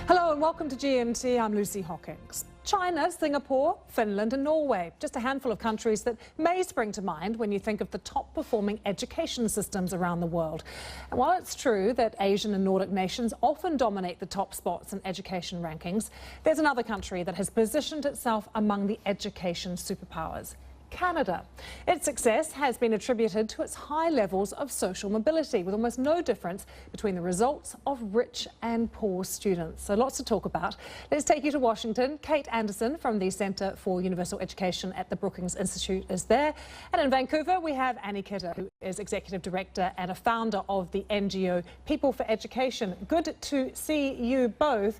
Hello and welcome to GMT. I'm Lucy Hockings. China, Singapore, Finland and Norway, just a handful of countries that may spring to mind when you think of the top performing education systems around the world. And while it's true that Asian and Nordic nations often dominate the top spots in education rankings, there's another country that has positioned itself among the education superpowers. Canada. Its success has been attributed to its high levels of social mobility, with almost no difference between the results of rich and poor students. So lots to talk about. Let's take you to Washington. Kate Anderson from the Centre for Universal Education at the Brookings Institution is there. And in Vancouver, we have Annie Kidder, who is Executive Director and a founder of the NGO People for Education. Good to see you both.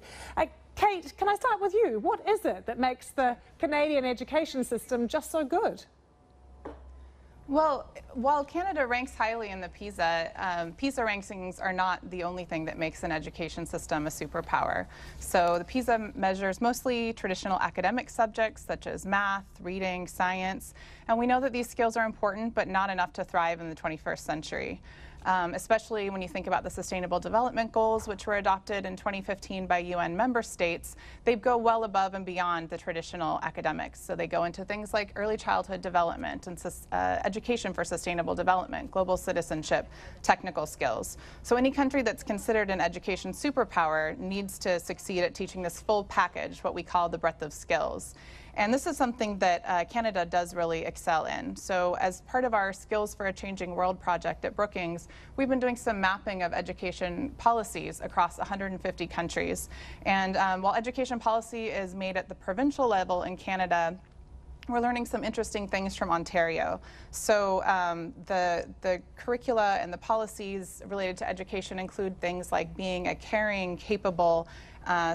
Kate, can I start with you? What is it that makes the Canadian education system just so good? Well, while Canada ranks highly in the PISA rankings are not the only thing that makes an education system a superpower. So the PISA measures mostly traditional academic subjects such as math, reading, science, and we know that these skills are important but not enough to thrive in the 21st century. Especially when you think about the Sustainable Development Goals, which were adopted in 2015 by UN member states. They go well above and beyond the traditional academics. So they go into things like early childhood development and education for sustainable development, global citizenship, technical skills. So any country that's considered an education superpower needs to succeed at teaching this full package, what we call the breadth of skills. And this is something that Canada does really excel in. So as part of our Skills for a Changing World project at Brookings, we've been doing some mapping of education policies across 150 countries. And while education policy is made at the provincial level in Canada, we're learning some interesting things from Ontario. So the curricula and the policies related to education include things like being a caring, capable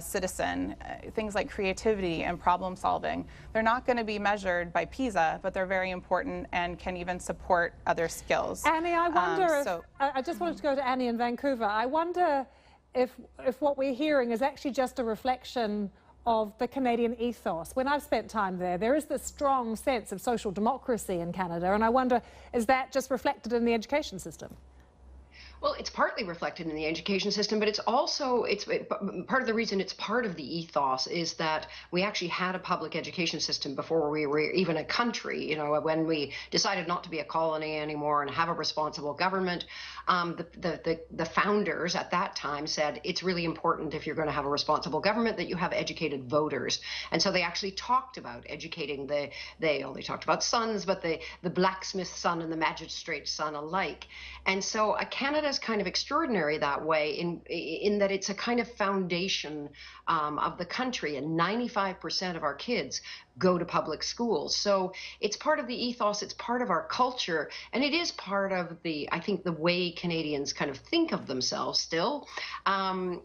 citizen, things like creativity and problem solving. They're not going to be measured by PISA, but they're very important and can even support other skills. Annie, I wonder I just wanted to go to Annie in Vancouver. I wonder if what we're hearing is actually just a reflection of the Canadian ethos. When I've spent time there, there is this strong sense of social democracy in Canada, and I wonder, is that just reflected in the education system? Well, it's partly reflected in the education system, but it's also, part of the reason it's part of the ethos is that we actually had a public education system before we were even a country. You know, when we decided not to be a colony anymore and have a responsible government, the founders at that time said it's really important, if you're going to have a responsible government, that you have educated voters. And so they actually talked about educating they only talked about sons, but the blacksmith's son and the magistrate's son alike. And so Canada is kind of extraordinary that way in that it's a kind of foundation of the country, and 95% of our kids go to public schools. So it's part of the ethos, it's part of our culture, and it is part of I think the way Canadians kind of think of themselves still,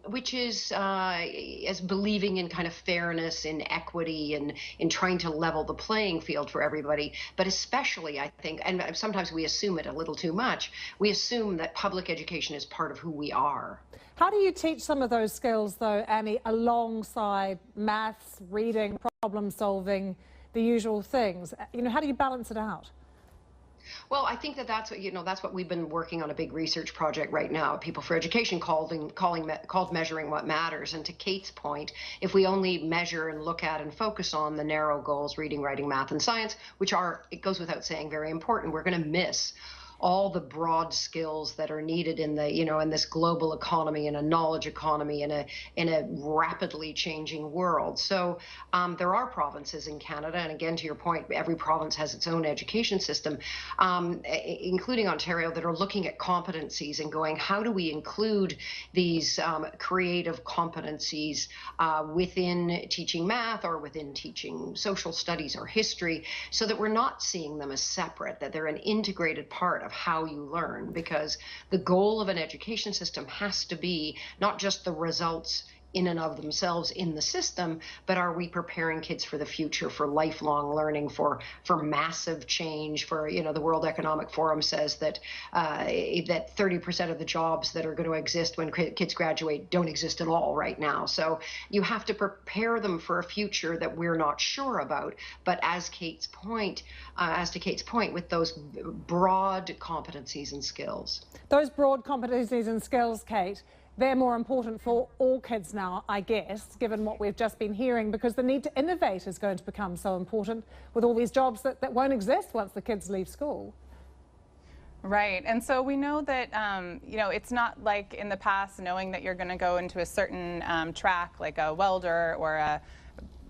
which is as believing in kind of fairness, in equity, and in trying to level the playing field for everybody. But especially, I think, and sometimes we assume it a little too much, we assume that public education is part of who we are. How do you teach some of those skills, though, Annie, alongside maths, reading, problem solving, the usual things? You know, how do you balance it out? Well, I think that's what we've been working on, a big research project right now, People for Education, called Measuring What Matters. And to Kate's point, if we only measure and look at and focus on the narrow goals, reading, writing, math, and science, which are, it goes without saying, very important, we're going to miss all the broad skills that are needed in in this global economy, in a knowledge economy, in a rapidly changing world. So there are provinces in Canada, and again, to your point, every province has its own education system, including Ontario, that are looking at competencies and going, how do we include these creative competencies within teaching math or within teaching social studies or history, so that we're not seeing them as separate, that they're an integrated part of how you learn, because the goal of an education system has to be not just the results in and of themselves in the system, but are we preparing kids for the future, for lifelong learning, for massive change, for, the World Economic Forum says that 30% of the jobs that are going to exist when kids graduate don't exist at all right now. So you have to prepare them for a future that we're not sure about. But as to Kate's point, with those broad competencies and skills. Those broad competencies and skills, Kate, They're more important for all kids now, I guess, given what we've just been hearing, because the need to innovate is going to become so important with all these jobs that won't exist once the kids leave school. Right, and so we know that, it's not like in the past knowing that you're going to go into a certain track, like a welder or a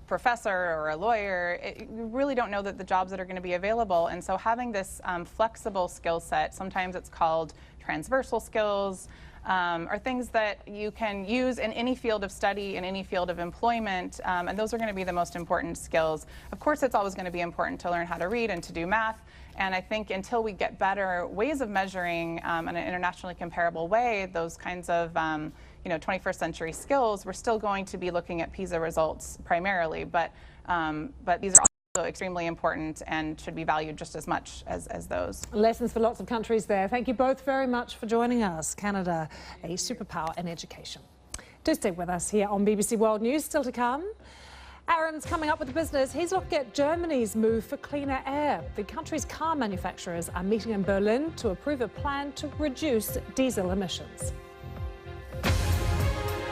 professor or a lawyer. You really don't know that the jobs that are going to be available, and so having this flexible skill set, sometimes it's called transversal skills, are things that you can use in any field of study, in any field of employment, and those are going to be the most important skills. Of course, it's always going to be important to learn how to read and to do math, and I think until we get better ways of measuring in an internationally comparable way those kinds of 21st century skills, we're still going to be looking at PISA results primarily, but these are also extremely important and should be valued just as much as those. Lessons for lots of countries there. Thank you both very much for joining us. Canada, a superpower in education. Do stay with us here on BBC World News. Still to come, Aaron's coming up with the business. He's looking at Germany's move for cleaner air. The country's car manufacturers are meeting in Berlin to approve a plan to reduce diesel emissions.